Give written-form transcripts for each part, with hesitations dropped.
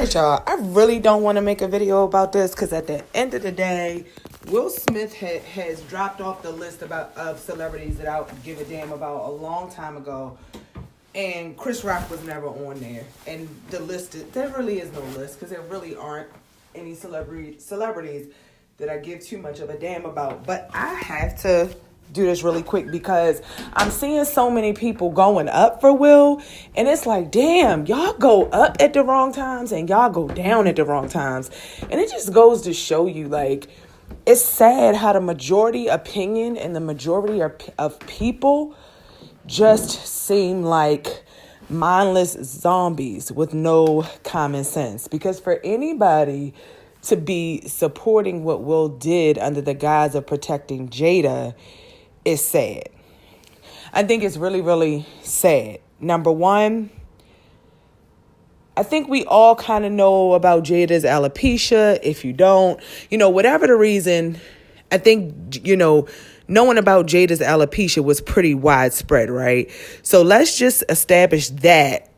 right, y'all. I really don't want to make a video about this because at the end of the day, Will Smith has dropped off the list of celebrities that I give a damn about a long time ago. And Chris Rock was never on there. And the list, there really is no list because there really aren't any celebrities that I give too much of a damn about. But I have to do this really quick because I'm seeing so many people going up for Will, and it's like, damn, y'all go up at the wrong times and y'all go down at the wrong times. And it just goes to show you, like, it's sad how the majority opinion and the majority of people just seem like mindless zombies with no common sense. Because for anybody to be supporting what Will did under the guise of protecting Jada is sad. I think it's really, really sad. Number one, I think we all kind of know about Jada's alopecia. If you don't, whatever the reason, I think, knowing about Jada's alopecia was pretty widespread, right? So let's just establish that.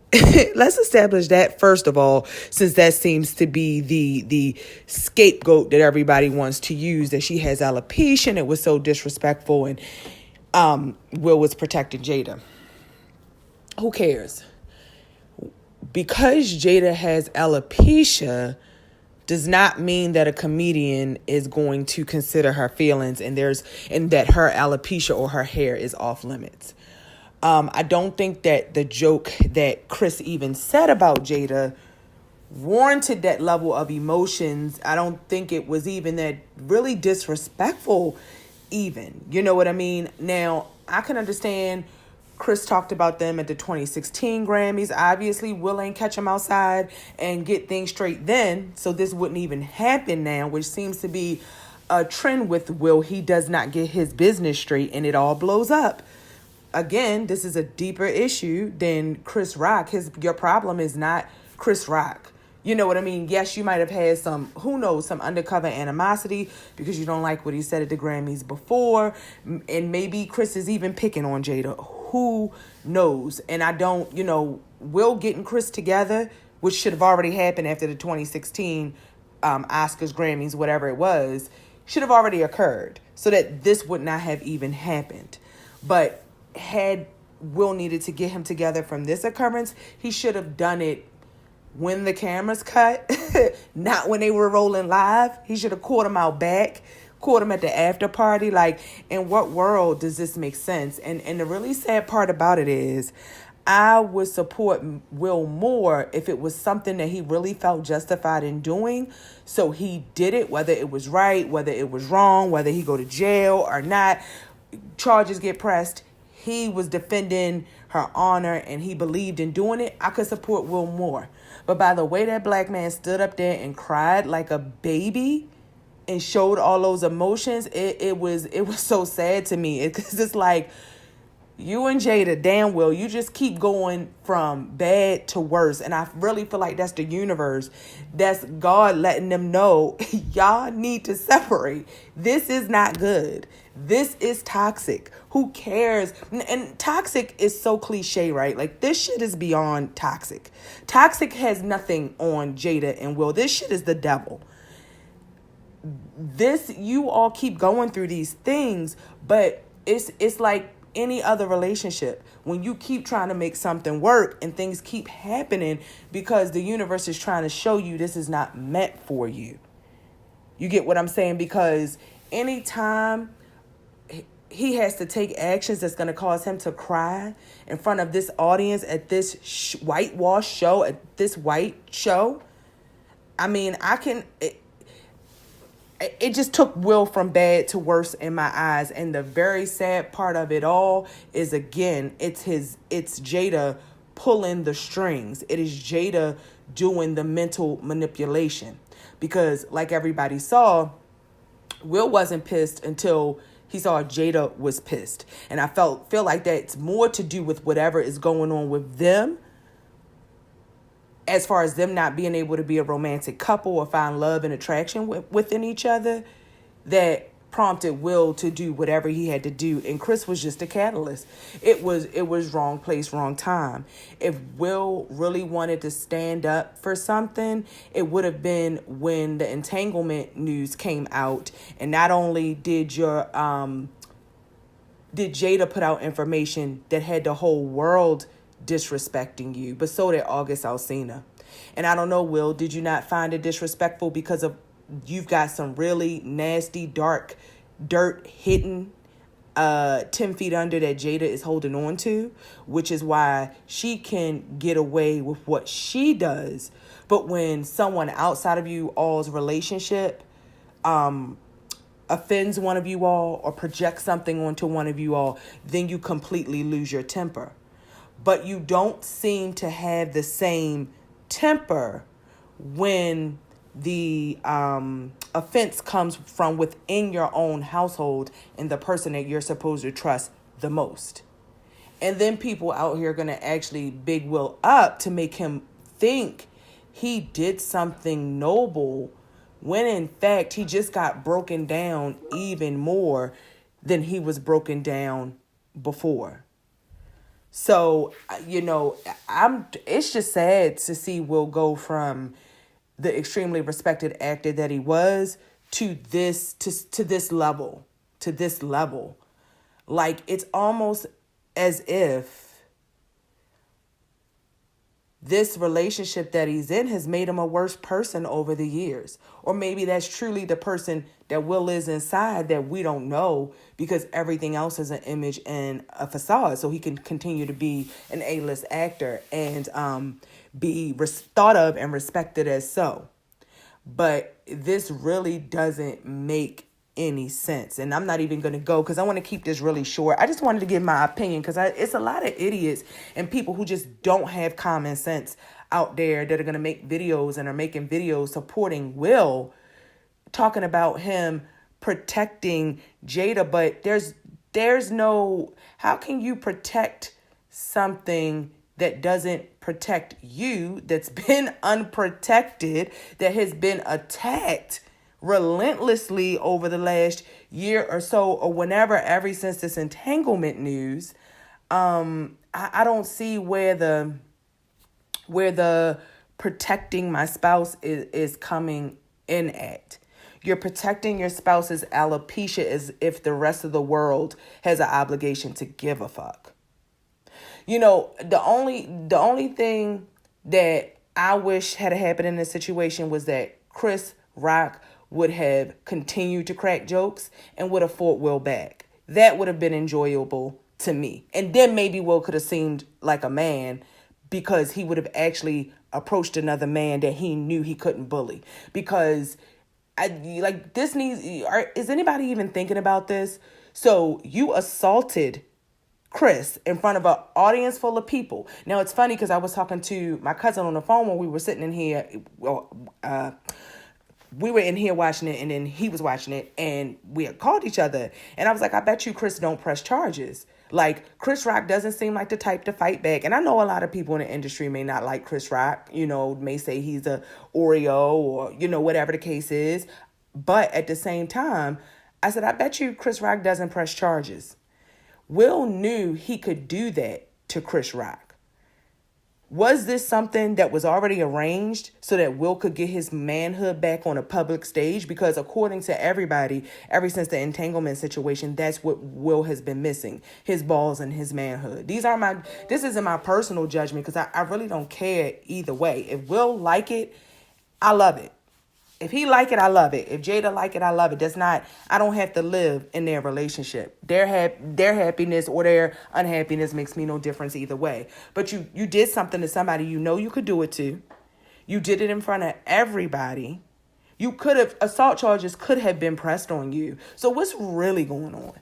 Let's establish that first of all, since that seems to be the scapegoat that everybody wants to use, that she has alopecia and it was so disrespectful, and Will was protecting Jada. Who cares? Because Jada has alopecia does not mean that a comedian is going to consider her feelings and that her alopecia or her hair is off limits. I don't think that the joke that Chris even said about Jada warranted that level of emotions. I don't think it was even that really disrespectful even. You know what I mean? Now, I can understand Chris talked about them at the 2016 Grammys. Obviously, Will ain't catch him outside and get things straight then, so this wouldn't even happen now, which seems to be a trend with Will. He does not get his business straight and it all blows up. Again, this is a deeper issue than Chris Rock. Your problem is not Chris Rock. You know what I mean? Yes, you might have had some undercover animosity because you don't like what he said at the Grammys before. And maybe Chris is even picking on Jada. Who knows? And I don't, Will getting Chris together, which should have already happened after the 2016 Oscars, Grammys, whatever it was, should have already occurred so that this would not have even happened. But had Will needed to get him together from this occurrence, he should have done it when the cameras cut, not when they were rolling live. He should have caught him out back, caught him at the after party. Like, in what world does this make sense? And the really sad part about it is, I would support Will more if it was something that he really felt justified in doing. So he did it, whether it was right, whether it was wrong, whether he go to jail or not, charges get pressed. He was defending her honor and he believed in doing it. I could support Will more. But by the way that black man stood up there and cried like a baby and showed all those emotions, it was so sad to me. Because it's like, you and Jada, damn Will, you just keep going from bad to worse. And I really feel like that's the universe. That's God letting them know, y'all need to separate. This is not good. This is toxic. Who cares? And toxic is so cliche, right? Like, this shit is beyond toxic. Toxic has nothing on Jada and Will. This shit is the devil. You all keep going through these things, but it's like any other relationship. When you keep trying to make something work and things keep happening because the universe is trying to show you this is not meant for you. You get what I'm saying? Because anytime he has to take actions that's going to cause him to cry in front of this audience at this whitewash show, at this white show, I mean, it just took Will from bad to worse in my eyes. And the very sad part of it all is, again, it's Jada pulling the strings. It is Jada doing the mental manipulation. Because like everybody saw, Will wasn't pissed until he saw Jada was pissed. And I feel like that's more to do with whatever is going on with them, as far as them not being able to be a romantic couple or find love and attraction within each other, that prompted Will to do whatever he had to do, and Chris was just a catalyst. It was wrong place, wrong time. If Will really wanted to stand up for something, it would have been when the entanglement news came out, and not only did Jada put out information that had the whole world disrespecting you, but so did August Alsina. And I don't know, Will, did you not find it disrespectful because of you've got some really nasty, dark dirt hidden 10 feet under that Jada is holding on to, which is why she can get away with what she does. But when someone outside of you all's relationship offends one of you all or projects something onto one of you all, then you completely lose your temper. But you don't seem to have the same temper when the offense comes from within your own household and the person that you're supposed to trust the most. And then people out here are going to actually big Will up to make him think he did something noble, when in fact he just got broken down even more than he was broken down before. So, it's just sad to see Will go from the extremely respected actor that he was to this level. Like, it's almost as if this relationship that he's in has made him a worse person over the years. Or maybe that's truly the person that Will is inside that we don't know, because everything else is an image and a facade. So he can continue to be an A-list actor and be thought of and respected as so. But this really doesn't make any sense. And I'm not even going to go because I want to keep this really short. I just wanted to give my opinion because it's a lot of idiots and people who just don't have common sense out there that are going to make videos and are making videos supporting Will, talking about him protecting Jada. But there's no, how can you protect something that doesn't protect you, that's been unprotected, that has been attacked relentlessly over the last year or so, or whenever, ever since this entanglement news? I don't see where the protecting my spouse is coming in at. You're protecting your spouse's alopecia as if the rest of the world has an obligation to give a fuck. The only thing that I wish had happened in this situation was that Chris Rock would have continued to crack jokes and would have fought Will back. That would have been enjoyable to me. And then maybe Will could have seemed like a man, because he would have actually approached another man that he knew he couldn't bully. Because is anybody even thinking about this? So you assaulted Chris in front of an audience full of people. Now, it's funny because I was talking to my cousin on the phone when we were sitting in here. We were in here watching it, and then he was watching it, and we had called each other. And I was like, I bet you Chris don't press charges. Like, Chris Rock doesn't seem like the type to fight back. And I know a lot of people in the industry may not like Chris Rock, may say he's a Oreo or, whatever the case is. But at the same time, I said, I bet you Chris Rock doesn't press charges. Will knew he could do that to Chris Rock. Was this something that was already arranged so that Will could get his manhood back on a public stage? Because according to everybody, ever since the entanglement situation, that's what Will has been missing: his balls and his manhood. This isn't my personal judgment, because I really don't care either way. If Will like it, I love it. If he like it, I love it. If Jada like it, I love it. I don't have to live in their relationship. Their happiness or their unhappiness makes me no difference either way. But you did something to somebody you could do it to. You did it in front of everybody. Assault charges could have been pressed on you. So what's really going on?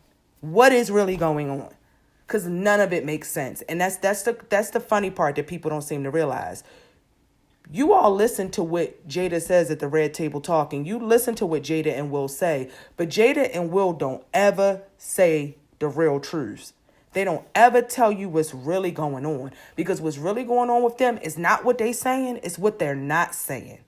What is really going on? Because none of it makes sense. And that's the funny part that people don't seem to realize. You all listen to what Jada says at the Red Table Talking. You listen to what Jada and Will say. But Jada and Will don't ever say the real truths. They don't ever tell you what's really going on. Because what's really going on with them is not what they saying. It's what they're not saying.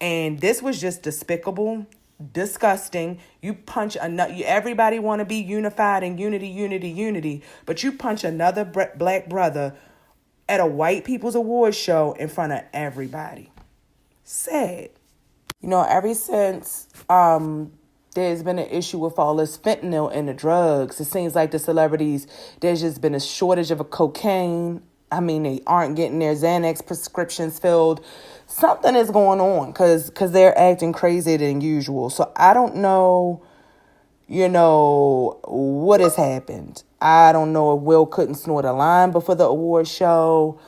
And this was just despicable. disgusting. You punch another. Everybody want to be unified and unity, but you punch another black brother at a white people's awards show in front of everybody. Sad. Ever since there's been an issue with all this fentanyl in the drugs, it seems like the celebrities, there's just been a shortage of a cocaine. I mean, they aren't getting their Xanax prescriptions filled. Something is going on because they're acting crazier than usual. So I don't know, what has happened. I don't know if Will couldn't snort a line before the award show.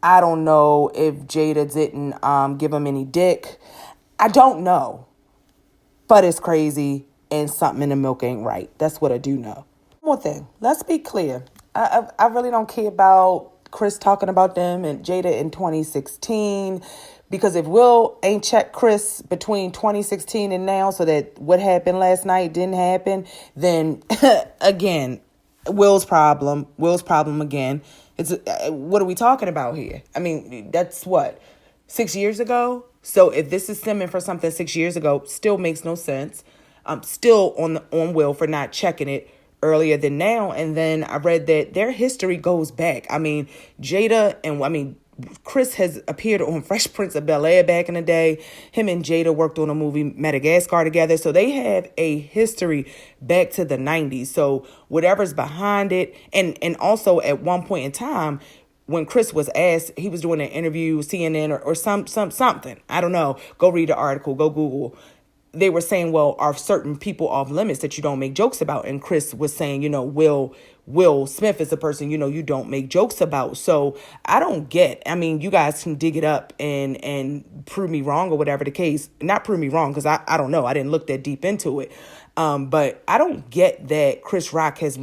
I don't know if Jada didn't give him any dick. I don't know. But it's crazy and something in the milk ain't right. That's what I do know. One more thing. Let's be clear. I really don't care about Chris talking about them and Jada in 2016, because if Will ain't checked Chris between 2016 and now, so that what happened last night didn't happen, then again, Will's problem again. It's what are we talking about here? I mean, that's what, 6 years ago? So if this is stemming for something 6 years ago, still makes no sense. Still on Will for not checking it earlier than now. And then I read that their history goes back. I mean, Chris has appeared on Fresh Prince of Bel-Air back in the day. Him and Jada worked on a movie Madagascar together. So they have a history back to the 90s. So whatever's behind it. And also at one point in time, when Chris was asked, he was doing an interview, CNN or something. I don't know. Go read the article. Go Google. They were saying, well, are certain people off limits that you don't make jokes about? And Chris was saying, Will Smith is a person, you don't make jokes about. So I don't get, you guys can dig it up and prove me wrong or whatever the case. Not prove me wrong, because I don't know. I didn't look that deep into it. But I don't get that Chris Rock has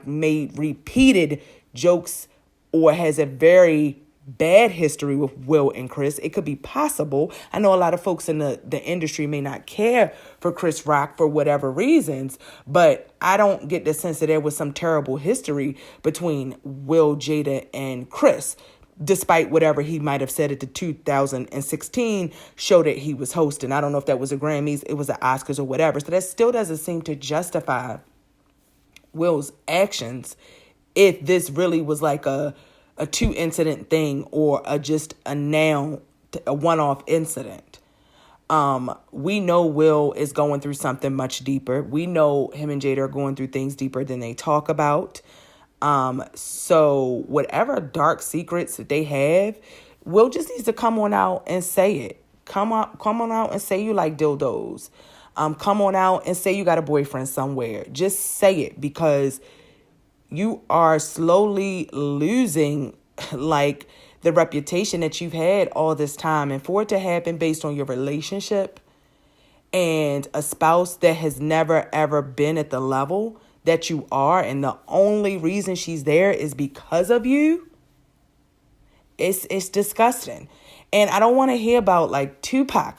made repeated jokes or has a very bad history with Will and Chris. It could be possible. I know a lot of folks in the industry may not care for Chris Rock for whatever reasons, but I don't get the sense that there was some terrible history between Will, Jada, and Chris, despite whatever he might have said at the 2016 show that he was hosting. I don't know if that was a Grammys, it was the Oscars or whatever. So that still doesn't seem to justify Will's actions if this really was like a 2-incident thing or just a one-off incident. We know Will is going through something much deeper. We know him and Jada are going through things deeper than they talk about. So whatever dark secrets that they have, Will just needs to come on out and say it. Come on out and say you like dildos. Come on out and say you got a boyfriend somewhere. Just say it, because you are slowly losing the reputation that you've had all this time. And for it to happen based on your relationship and a spouse that has never, ever been at the level that you are, and the only reason she's there is because of you, it's disgusting. And I don't want to hear about Tupac.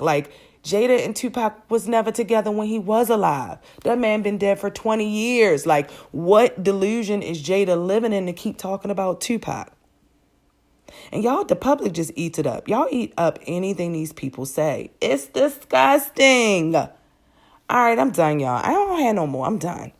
Jada and Tupac was never together when he was alive. That man been dead for 20 years. What delusion is Jada living in to keep talking about Tupac? And y'all, the public just eats it up. Y'all eat up anything these people say. It's disgusting. All right, I'm done, y'all. I don't have no more. I'm done.